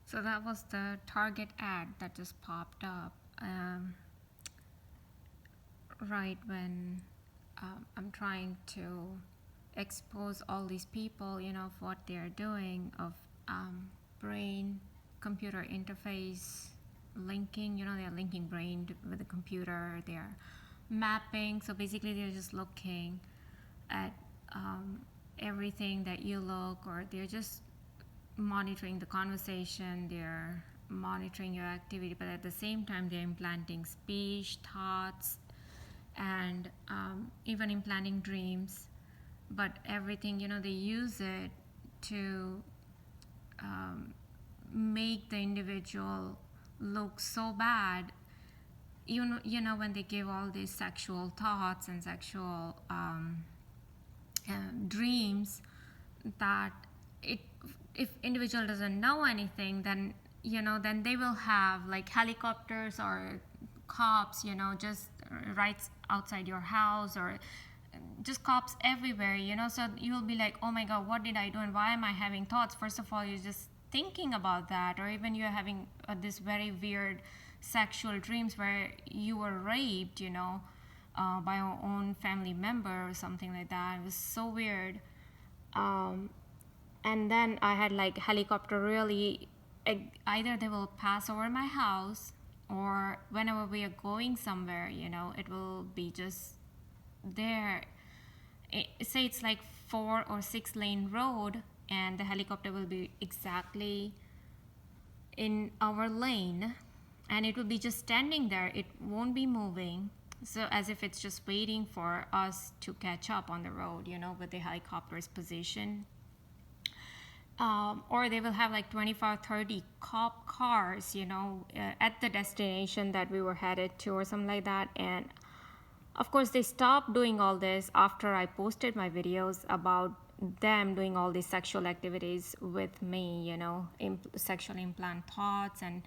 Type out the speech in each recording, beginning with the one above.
So that was the Target ad that just popped up right when I'm trying to expose all these people, you know, of what they're doing, of brain computer interface linking. You know, they're linking brain with the computer, they're mapping. So basically they're just looking at everything that you look, or they're just monitoring the conversation, they're monitoring your activity, but at the same time they're implanting speech, thoughts, and even implanting dreams. But everything, you know, they use it to make the individual look so bad. You know, when they give all these sexual thoughts and sexual dreams, that if individual doesn't know anything, then, you know, then they will have like helicopters or cops, you know, just right outside your house, or just cops everywhere, you know. So you'll be like, oh my god, what did I do, and why am I having thoughts? First of all, you're just thinking about that, or even you're having this very weird sexual dreams where you were raped, you know, by your own family member or something like that. It was so weird. And then I had like helicopter, really, either they will pass over my house, or whenever we are going somewhere, you know, it will be just there. Say it's like 4 or 6 lane road, and the helicopter will be exactly in our lane, and it will be just standing there, it won't be moving, so as if it's just waiting for us to catch up on the road, you know, with the helicopter's position. Or they will have like 25, 30 cop cars, you know, at the destination that we were headed to, or something like that. And of course, they stopped doing all this after I posted my videos about them doing all these sexual activities with me, you know, sexual implant thoughts, and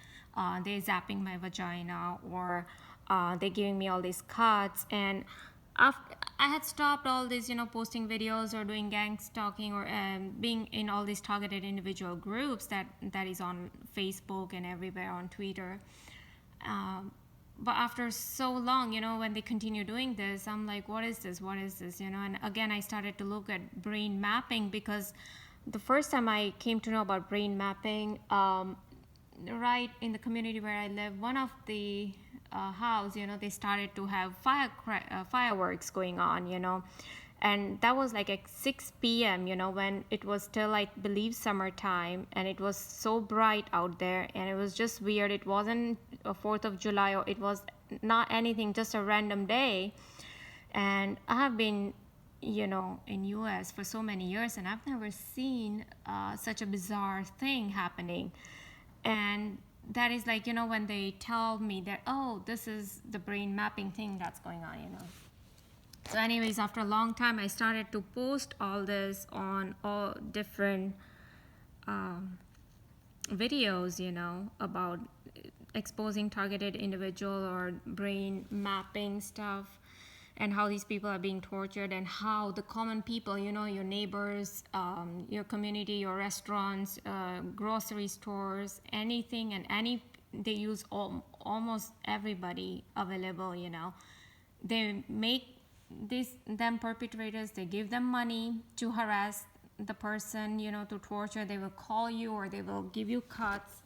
they zapping my vagina, or they giving me all these cuts. And after I had stopped all this, you know, posting videos or doing gangstalking, or being in all these targeted individual groups that is on Facebook and everywhere, on Twitter. But after so long, you know, when they continue doing this, I'm like, what is this, you know? And again, I started to look at brain mapping, because the first time I came to know about brain mapping, right in the community where I live, one of the house, you know, they started to have fireworks going on, you know. And that was like at 6 p.m., you know, when it was still, I believe, summertime, and it was so bright out there, and it was just weird. It wasn't a 4th of July, or it was not anything, just a random day. And I have been, you know, in US for so many years, and I've never seen such a bizarre thing happening. And that is like, you know, when they tell me that, oh, this is the brain mapping thing that's going on, you know. So anyways, after a long time, I started to post all this on all different videos, you know, about exposing targeted individual or brain mapping stuff, and how these people are being tortured, and how the common people, you know, your neighbors, your community, your restaurants, grocery stores, anything and any, they use almost everybody available, you know. They make them perpetrators, they give them money to harass the person, you know, to torture. They will call you, or they will give you cuts.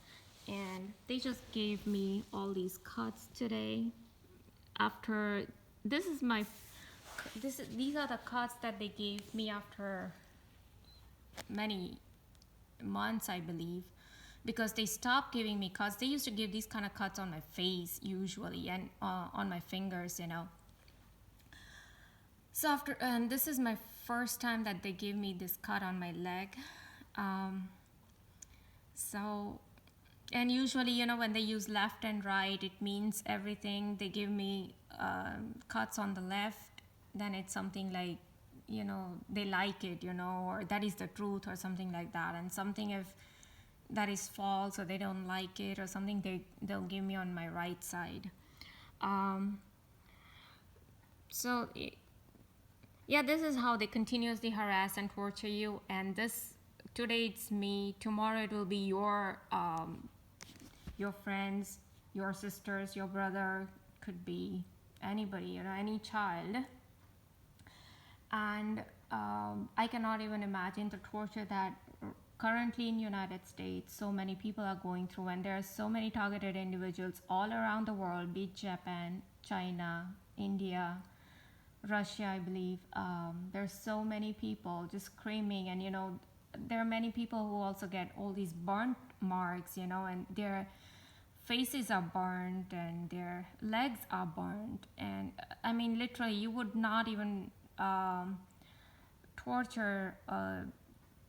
And they just gave me all these cuts today. After these are the cuts that they gave me after many months, I believe, because they stopped giving me cuts. They used to give these kind of cuts on my face usually, and on my fingers, you know. So after, and this is my first time that they gave me this cut on my leg. So, and usually, you know, when they use left and right, it means everything. They give me cuts on the left, then it's something like, you know, they like it, you know, or that is the truth, or something like that. And something if that is false, or they don't like it, or something, they'll give me on my right side. So yeah, this is how they continuously harass and torture you. And this today it's me, tomorrow it will be your friends, your sisters, your brother, could be anybody, you know, any child. And I cannot even imagine the torture that currently in United States so many people are going through, and there are so many targeted individuals all around the world, be it Japan, China, India, Russia, I believe. There's so many people just screaming, and you know, there are many people who also get all these burnt marks, you know, and their faces are burnt and their legs are burnt. And I mean, literally, you would not even torture a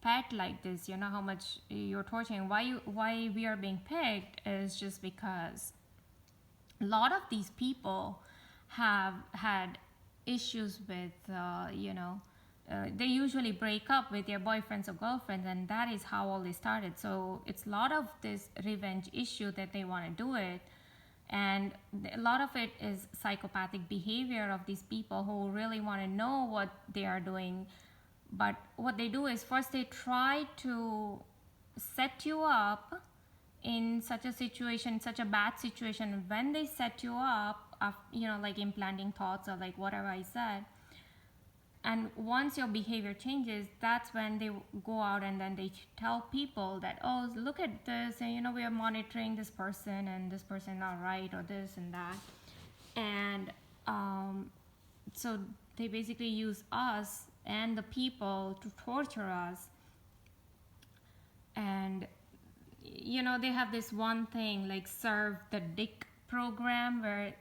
pet like this. You know how much you're torturing. Why we are being picked is just because a lot of these people have had issues with, they usually break up with their boyfriends or girlfriends, and that is how all this started. So it's a lot of this revenge issue that they want to do it. And a lot of it is psychopathic behavior of these people who really want to know what they are doing. But what they do is first they try to set you up in such a situation, such a bad situation. When they set you up, like implanting thoughts or like whatever I said, and once your behavior changes, that's when they go out and then they tell people that, oh, look at this, and you know, we are monitoring this person and this person not right, or this and that. And so they basically use us and the people to torture us. And you know, they have this one thing like serve the dick program, where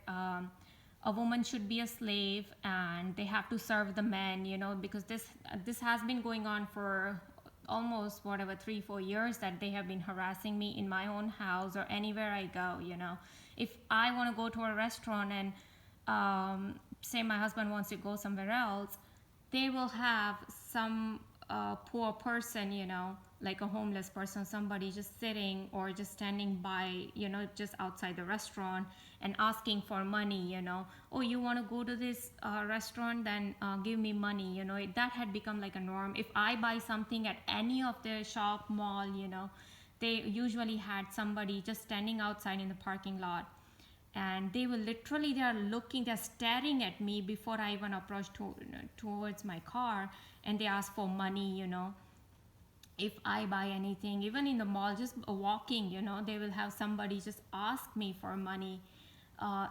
a woman should be a slave and they have to serve the men, you know, because this has been going on for almost 3-4 years, that they have been harassing me in my own house or anywhere I go. You know, if I want to go to a restaurant and say my husband wants to go somewhere else, they will have some poor person, you know, like a homeless person, somebody just sitting or just standing by, you know, just outside the restaurant and asking for money, you know. Oh, you want to go to this restaurant, then give me money, you know. That had become like a norm. If I buy something at any of the shop, mall, you know, they usually had somebody just standing outside in the parking lot, and they are staring at me before I even approach towards my car, and they ask for money, you know. If I buy anything, even in the mall, just walking, you know, they will have somebody just ask me for money.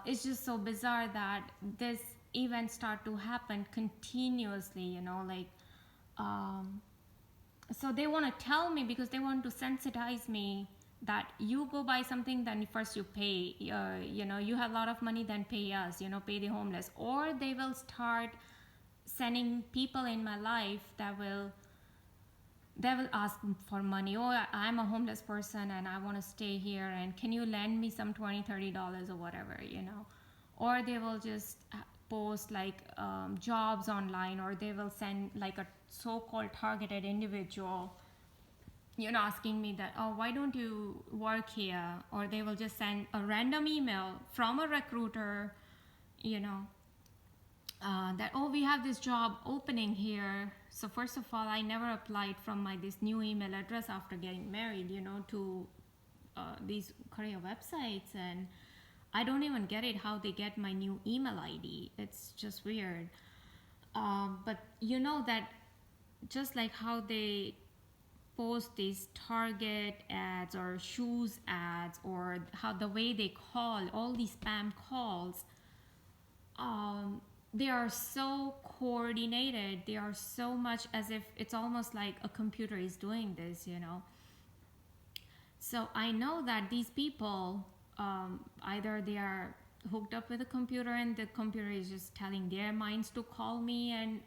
It's just so bizarre that this events start to happen continuously, you know, like, so they want to tell me, because they want to sensitize me, that you go buy something, then first you pay, you know, you have a lot of money, then pay us, you know, pay the homeless. Or they will start sending people in my life that will ask for money. Oh, I'm a homeless person and I want to stay here, and can you lend me some $20-$30 or whatever, you know. Or they will just post like jobs online, or they will send like a so-called targeted individual, you know, asking me that, oh, why don't you work here. Or they will just send a random email from a recruiter, you know, that, oh, we have this job opening here. So first of all, I never applied from this new email address after getting married, you know, to these career websites. And I don't even get it how they get my new email ID. It's just weird. But you know that just like how they post these Target ads or shoes ads, or how the way they call, all these spam calls, they are so coordinated. They are so much as if it's almost like a computer is doing this, you know. So I know that these people, either they are hooked up with a computer and the computer is just telling their minds to call me and,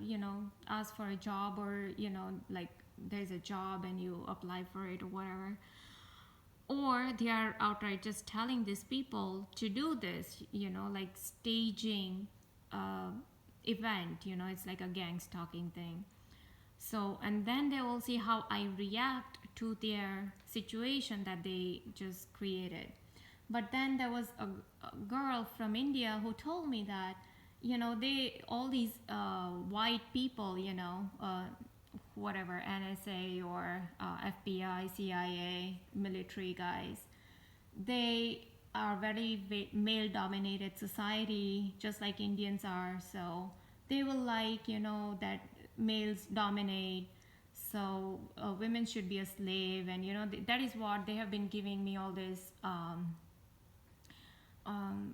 you know, ask for a job, or, you know, like there's a job and you apply for it or whatever. Or they are outright just telling these people to do this, you know, like staging event, you know, it's like a gangstalking thing. So, and then they will see how I react to their situation that they just created. But then there was a girl from India who told me that, you know, all these white people, you know, whatever, NSA or FBI, CIA, military guys. They are very male-dominated society, just like Indians are. So they will like, that males dominate. So women should be a slave, and that is what they have been giving me all this.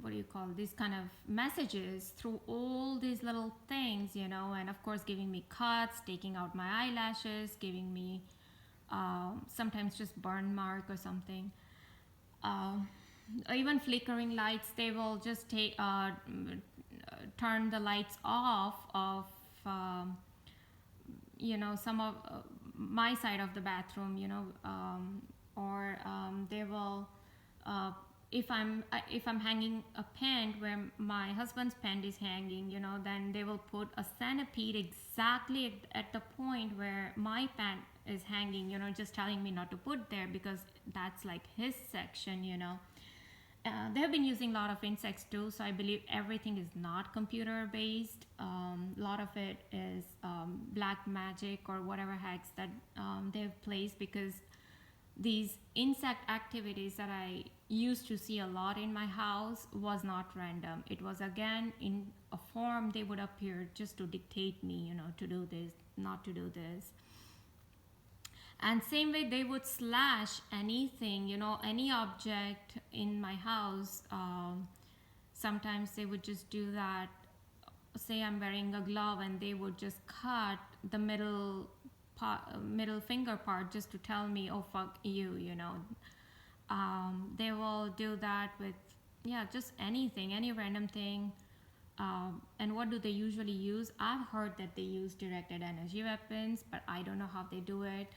What do you call these kind of messages through all these little things, and of course giving me cuts, taking out my eyelashes, giving me sometimes just burn mark or something. Even flickering lights, they will just turn the lights off of some of my side of the bathroom, or they will if I'm hanging a pant where my husband's pant is hanging, then they will put a centipede exactly at the point where my pant is hanging, just telling me not to put there because that's like his section. They have been using a lot of insects too, so I believe everything is not computer based. A lot of it is black magic or whatever hacks that they've placed, because these insect activities that I used to see a lot in my house was not random. It was again in a form they would appear just to dictate me, to do this, not to do this. And same way they would slash anything, any object in my house. Sometimes they would just do that. Say I'm wearing a glove and they would just cut the middle finger part just to tell me, oh fuck you. They will do that with just anything, any random thing. And what do they usually use? I've heard that they use directed energy weapons, but I don't know how they do it.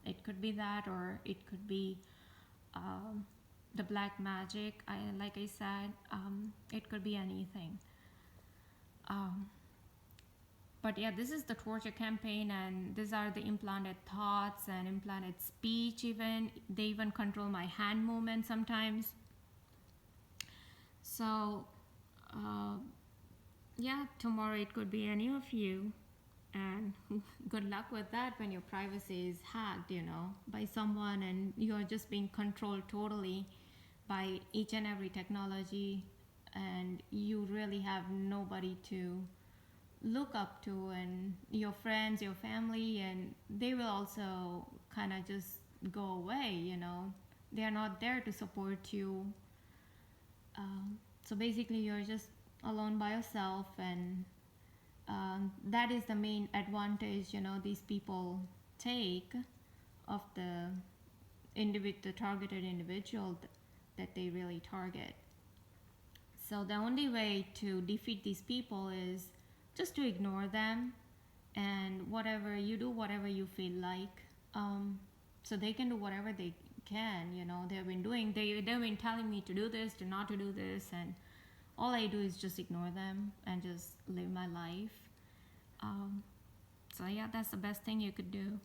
It could be that, or it could be the black magic. Like I said, it could be anything. But yeah, this is the torture campaign, and these are the implanted thoughts and implanted speech. Even they even control my hand movement sometimes. So tomorrow it could be any of you, and good luck with that when your privacy is hacked, by someone, and you're just being controlled totally by each and every technology, and you really have nobody to look up to, and your friends, your family, and they will also kind of just go away. They are not there to support you. So basically you're just alone by yourself, and that is the main advantage these people take of the targeted individual that they really target. So the only way to defeat these people is just to ignore them, and whatever you do, whatever you feel like. So they can do whatever they can. They've been telling me to do this, to not to do this, and all I do is just ignore them and just live my life. So yeah, that's the best thing you could do.